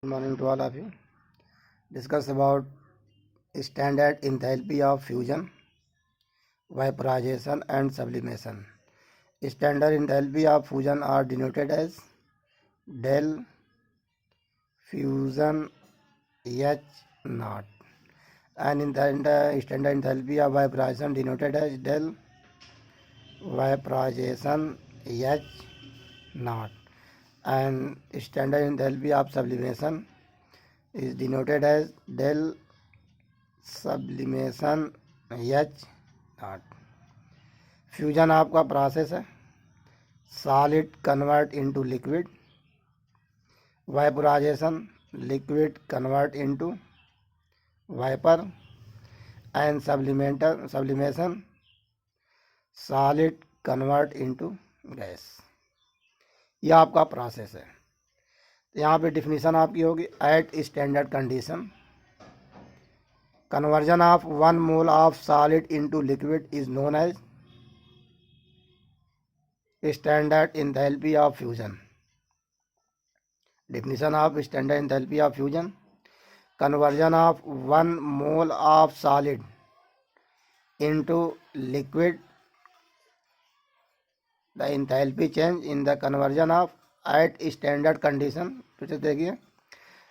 Good morning to all of you. Discuss about standard enthalpy of fusion, vaporization and sublimation. Standard enthalpy of fusion are denoted as del fusion H naught, and in the standard enthalpy of vaporization denoted as del vaporization H naught, and standard enthalpy of sublimation is denoted as del sublimation H naught. Fusion आपका process है, solid convert into liquid, vaporisation liquid convert into vapour, and sublimation solid convert into gas. यह आपका process है। यहाँ पे definition आपकी होगी at standard condition conversion of 1 mole of solid into liquid is known as standard enthalpy of fusion. Definition of standard enthalpy of fusion: conversion of 1 mole of solid into liquid. The enthalpy change in the conversion of at standard condition. तो देखिए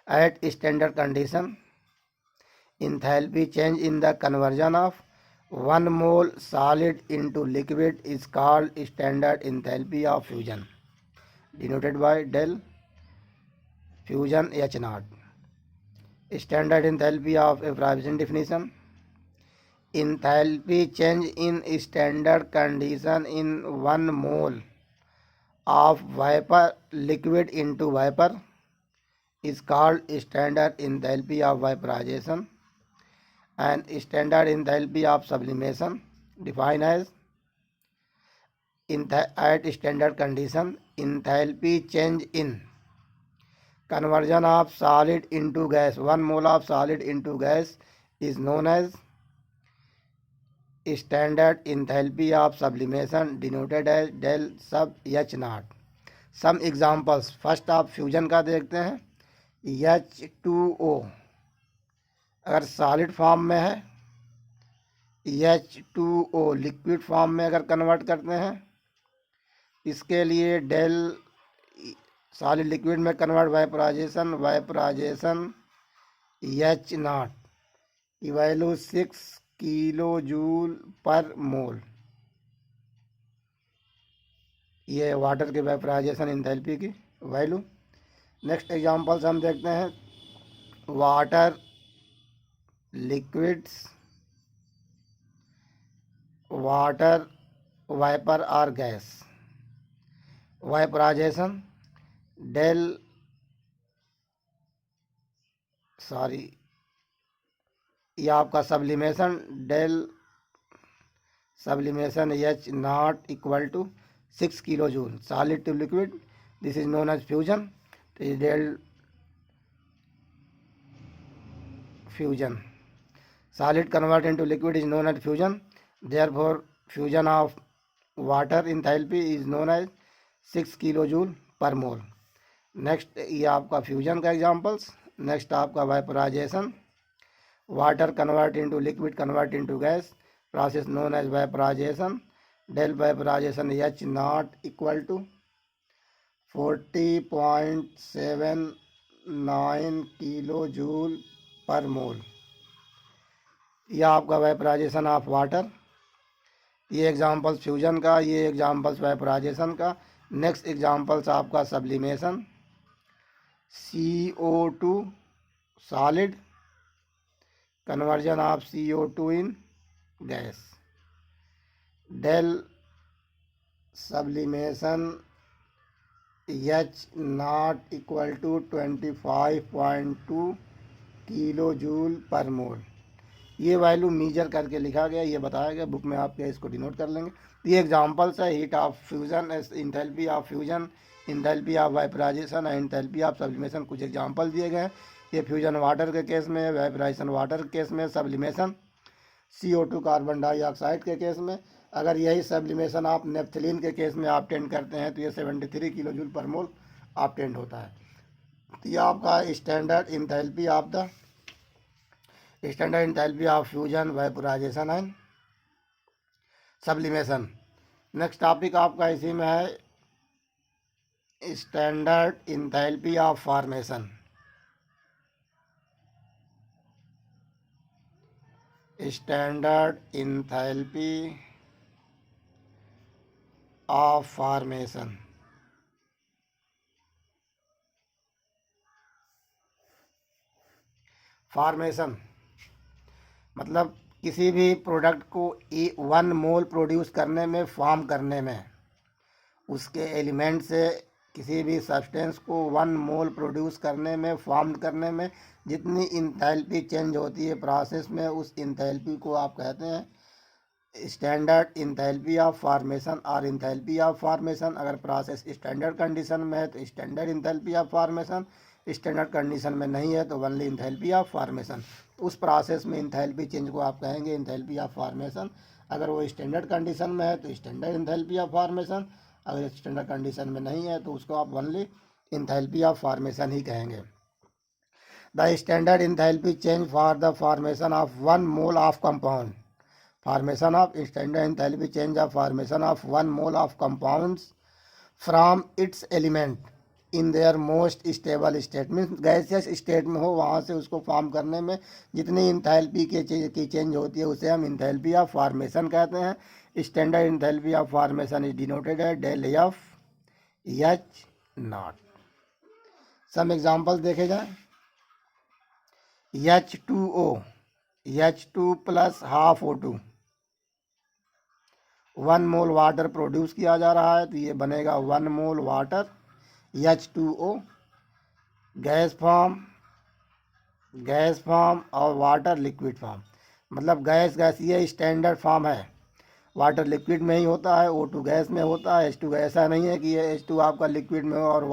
at standard condition enthalpy change in the conversion of 1 mole solid into liquid is called standard enthalpy of fusion, denoted by del fusion H naught. Standard enthalpy of vaporization definition: enthalpy change in standard condition in 1 mole of vapor liquid into vapor is called standard enthalpy of vaporization. And standard enthalpy of sublimation defined as at standard condition enthalpy change in conversion of solid into gas. 1 mole of solid into gas is known as standard enthalpy of sublimation, denoted as del sub H naught. Some examples. First आप fusion का देखते हैं, H2O अगर solid form में है, H2O liquid form में अगर convert करते हैं, इसके लिए डेल सॉलिड लिक्विड में कन्वर्ट वाइपराइजेशन H नॉट की value 6 kilo joule per mole. ये वाटर के वाइपराइजेशन एंथैल्पी की वैल्यू। नेक्स्ट एग्जांपल्स हम देखते हैं, वाटर लिक्विड्स, वाटर वाइपर और गैस। वाइपराइजेशन ये आपका sublimation del sublimation H not equal to 6 kilo joule solid to liquid, this is known as fusion. तो ये del fusion solid convert into liquid is known as fusion. Therefore fusion of water enthalpy is known as 6 kilojoule per mole. Next ये आपका fusion का examples. Next आपका vaporisation, water convert into liquid convert into gas, process known as vaporisation. Del vaporisation H not equal to 40.79 kilo joule per mole. यह आपका vaporisation of water. ये examples fusion का, ये examples vaporisation का। Next examples आपका sublimation, CO2 solid conversion of CO2 in gas. Del sublimation H not equal to 25.2 kilo joule per mole. ये value measure करके लिखा गया, ये बताया गया बुक में, आप क्या इसको डिनोट कर लेंगे। ये एग्जांपल्स है heat of fusion, enthalpy of fusion, enthalpy of vaporisation and enthalpy of sublimation. कुछ एग्जांपल दिए गए हैं। ये फ्यूजन वाटर के केस में, वाइपराइजेशन वाटर के केस में, सब्लिमेशन CO2 कार्बन डाइऑक्साइड के केस में। अगर यही सब्लिमेशन आप नेफ्थलीन के केस में ऑब्टेन करते हैं तो ये 73 किलो जूल पर मोल ऑब्टेन होता है। तो ये आपका standard enthalpy of fusion, vaporisation and sublimation. Next topic आपका इसी में है standard enthalpy of formation. Standard enthalpy of formation. Formation मतलब किसी भी प्रोडक्ट को 1 मोल प्रोड्यूस करने में, फॉर्म करने में, उसके एलिमेंट से किसी भी सब्सटेंस को 1 मोल प्रोड्यूस करने में, फॉर्म करने में जितनी इंथैल्पी चेंज होती है प्रोसेस में, उस इंथैल्पी को आप कहते हैं स्टैंडर्ड इंथैल्पी ऑफ फॉर्मेशन और इंथैल्पी ऑफ फॉर्मेशन। अगर प्रोसेस स्टैंडर्ड कंडीशन में है तो standard enthalpy of formation, standard condition में नहीं है तो ओनली इंथैल्पी ऑफ फॉर्मेशन। उस प्रोसेस में इंथैल्पी चेंज को आप कहेंगे इंथैल्पी ऑफ फॉर्मेशन। अगर वो स्टैंडर्ड कंडीशन में है तो स्टैंडर्ड इंथैल्पी ऑफ फॉर्मेशन, अगर स्टैंडर्ड कंडीशन में नहीं है तो उसको आप ओनली इंथैल्पी ऑफ फॉर्मेशन ही कहेंगे। The standard enthalpy change for the formation of 1 mole of compound. Formation of standard enthalpy change of formation of 1 mole of compounds from its element in their most stable state, means gaseous state में हो वहाँ से उसको form करने में जितनी enthalpy की change होती है उसे हम इंथैल्पी ऑफ फॉर्मेशन कहते हैं। Standard enthalpy of formation is denoted है del F H naught. Some examples देखे जाए। H2O, H2 plus half O2, 1 mole water produce किया जा रहा है तो ये बनेगा 1 mole water H2O। Gas form और वाटर लिक्विड फॉर्म, मतलब गैस गैसीय स्टैंडर्ड फॉर्म है, वाटर लिक्विड में ही होता है, O2 गैस में होता है, H2 ऐसा नहीं है कि ये H2 आपका लिक्विड में हो और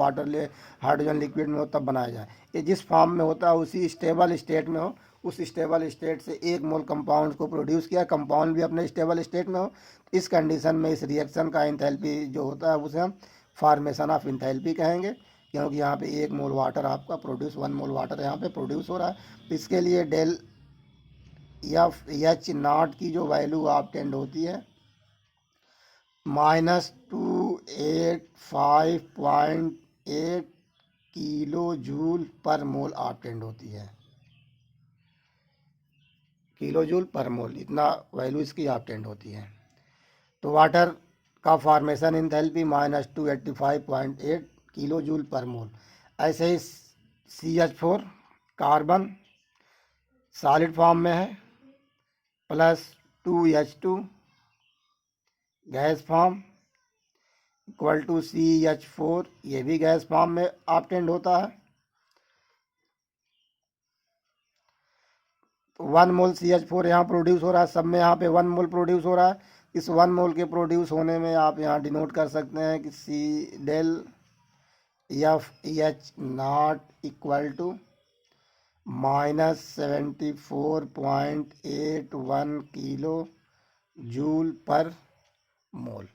हाइड्रोजन लिक्विड में हो तब बनाया जाए। ये जिस फॉर्म में होता है उसी स्टेबल स्टेट में हो, उस स्टेबल स्टेट से 1 मोल कंपाउंड को प्रोड्यूस किया, कंपाउंड भी अपने स्टेबल स्टेट में हो। इस कंडीशन में इस रिएक्शन का इंथैल्पी जो होता है उसे हम फॉर्मेशन ऑफ इंथैल्पी कहेंगे, क्योंकि यहाँ पे 1 मोल वाटर आपका प्रोड्यूस, 1 मोल वाटर यहाँ पे प्रोड्यूस हो रहा है। तो इसके लिए डेल एफ एच नॉट की जो वैल्यू ऑब्टेंड होती है -285.8 kilo joule per mole obtained होती है। किलो जूल पर मोल, इतना वैल्यू इसकी ऑब्टेंड होती है। तो वाटर का formation enthalpy -285.8 kilo joule per मोल। ऐसे ही CH4 कार्बन सॉलिड फॉर्म में है, plus 2H2 gas form equal to CH4, ये भी गैस फॉर्म में ऑब्टेंड होता है। 1 मोल CH4 यहाँ प्रोड्यूस हो रहा है, सब में यहाँ पे 1 मोल प्रोड्यूस हो रहा है। इस 1 मोल के प्रोड्यूस होने में आप यहाँ डिनोट कर सकते हैं कि C del F H naught equal to -74.81 kilo joule per mole.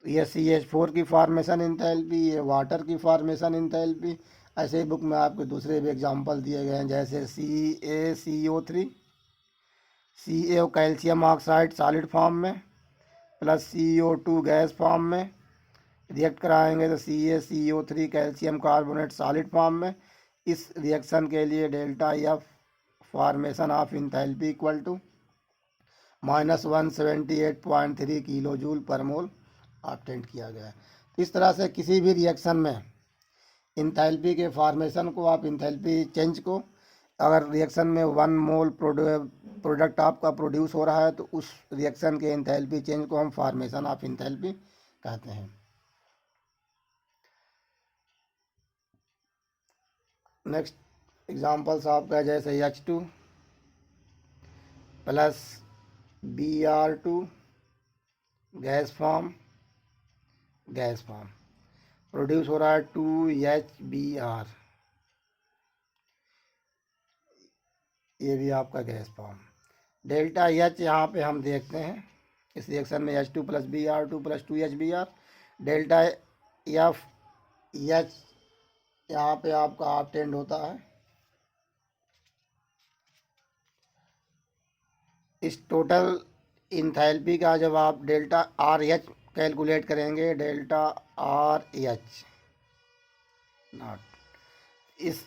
तो ये CH4 की फॉर्मेशन इंथैल्पी, ये वाटर की फॉर्मेशन इंथैल्पी। ऐसे ही बुक में आपके दूसरे भी एग्जांपल दिए गए हैं, जैसे CaCO3, CaO calcium oxide solid form में, प्लस CO2 गैस फॉर्म में रिएक्ट कराएंगे तो CaCO3 calcium carbonate solid form में। इस रिएक्शन के लिए delta F formation of enthalpy equal to -178.3 kilo joule per mole obtained किया गया है। इस तरह से किसी भी रिएक्शन में इंथैल्पी के फॉर्मेशन को आप इंथैल्पी चेंज को, अगर रिएक्शन में 1 मोल प्रोडक्ट आपका प्रोड्यूस हो रहा है तो उस रिएक्शन के इंथैल्पी चेंज को हम फॉर्मेशन ऑफ इंथैल्पी कहते हैं। नेक्स्ट एग्जांपल्स आपका जैसे H2 plus Br2 gas form produce हो रहा है 2HBr, ये भी आपका गैस फॉर्म। डेल्टा एच यहाँ पे हम देखते हैं इस रिएक्शन में H2 plus Br2 plus 2HBr, delta F H यहाँ पे आपका ऑप्टेंड होता है। इस टोटल इंथैल्पी का जब आप डेल्टा आर एच कैलकुलेट करेंगे, डेल्टा आर एच नॉट, इस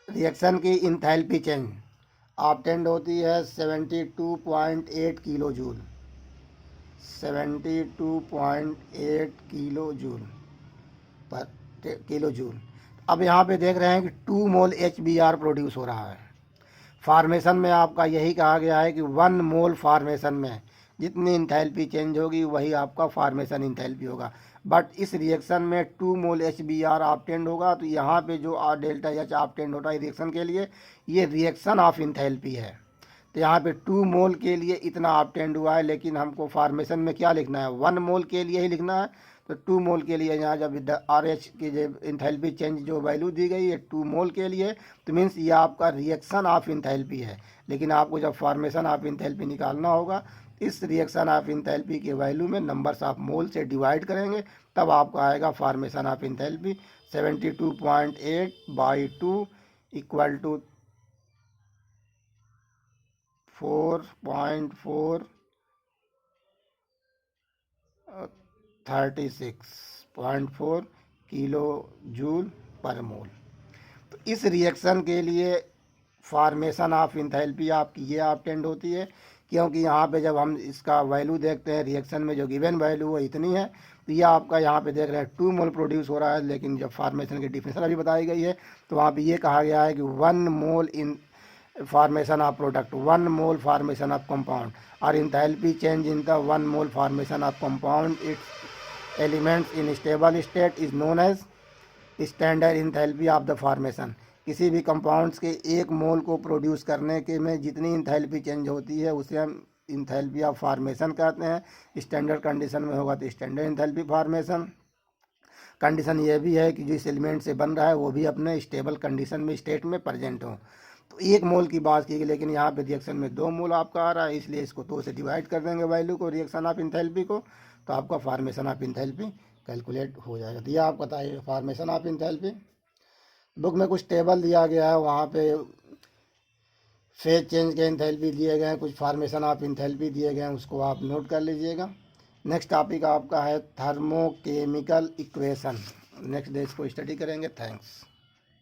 रिएक्शन की इंथैल्पी चेंज ऑब्टेंड होती है 72.8 किलो जूल, 72.8 किलो जूल पर किलो जूल। अब यहाँ पे देख रहे हैं कि 2 मोल HBr प्रोड्यूस हो रहा है। फार्मेशन में आपका यही कहा गया है कि 1 मोल फार्मेशन में जितनी इंथैल्पी चेंज होगी वही आपका फार्मेशन इंथैल्पी होगा। बट इस रिएक्शन में 2 मोल HBr ऑब्टेंड होगा, तो यहाँ पे जो डेल्टा एच ऑब्टेंड होता है रिएक्शन के लिए, ये रिएक्शन ऑफ इंथैल्पी है। तो यहाँ पे 2 मोल के लिए इतना ऑब्टेंड हुआ है, लेकिन हमको फार्मेशन में क्या लिखना है, 1 मोल के लिए ही लिखना है। तो 2 मोल के लिए यहाँ जब आर एच की जो इंथैल्पी चेंज जो वैल्यू दी गई है 2 मोल के लिए, तो मीन्स ये आपका रिएक्शन ऑफ इंथैल्पी है। लेकिन आपको जब फार्मेशन ऑफ इंथैल्पी निकालना होगा, इस रिएक्शन ऑफ इंथैल्पी के वैल्यू में नंबर्स ऑफ मोल से डिवाइड करेंगे, तब आपका आएगा formation of enthalpy 72.8/2 equal to 36.4 kilo joule per mole. तो इस रिएक्शन के लिए फार्मेशन ऑफ इंथैल्पी आपकी ये ऑब्टेंड होती है, क्योंकि यहाँ पे जब हम इसका वैल्यू देखते हैं रिएक्शन में जो गिवन वैल्यू वो इतनी है, तो ये आपका यहाँ पे देख रहे हैं 2 मोल प्रोड्यूस हो रहा है। लेकिन जब फार्मेशन की डिफिनेशन अभी बताई गई है, तो वहाँ पे ये कहा गया है कि 1 मोल इन formation of product, 1 mole formation of compound, or enthalpy change in the 1 mole formation of compound its elements in stable state is known as standard enthalpy of the formation। किसी भी कंपाउंड्स के 1 मोल को प्रोड्यूस करने के में जितनी enthalpy change होती है उसे हम इंथैल्पी ऑफ फार्मेशन कहते हैं। स्टैंडर्ड कंडीशन में होगा तो स्टैंडर्ड इंथैल्पी फार्मेशन। कंडीशन ये भी है कि जिस एलिमेंट से बन रहा है वो भी अपने स्टेबल कंडीशन में स्टेट में प्रेजेंट हो। तो 1 मोल की बात की गई, लेकिन यहाँ पे रिएक्शन में 2 मोल आपका आ रहा है, इसलिए इसको 2 से डिवाइड कर देंगे वैल्यू को, रिएक्शन ऑफ इंथैल्पी को, तो आपका फार्मेशन ऑफ इंथैल्पी कैलकुलेट हो जाएगा। तो यह आप बताइए फार्मेशन ऑफ इंथैल्पी। बुक में कुछ टेबल दिया गया है, वहाँ पे फेज चेंज के इंथैल्पी दिए गए हैं, कुछ फार्मेशन ऑफ इंथैल्पी दिए गए हैं, उसको आप नोट कर लीजिएगा। नेक्स्ट टॉपिक आपका है थर्मोकेमिकल इक्वेशन। नेक्स्ट डे इसको स्टडी करेंगे। थैंक्स।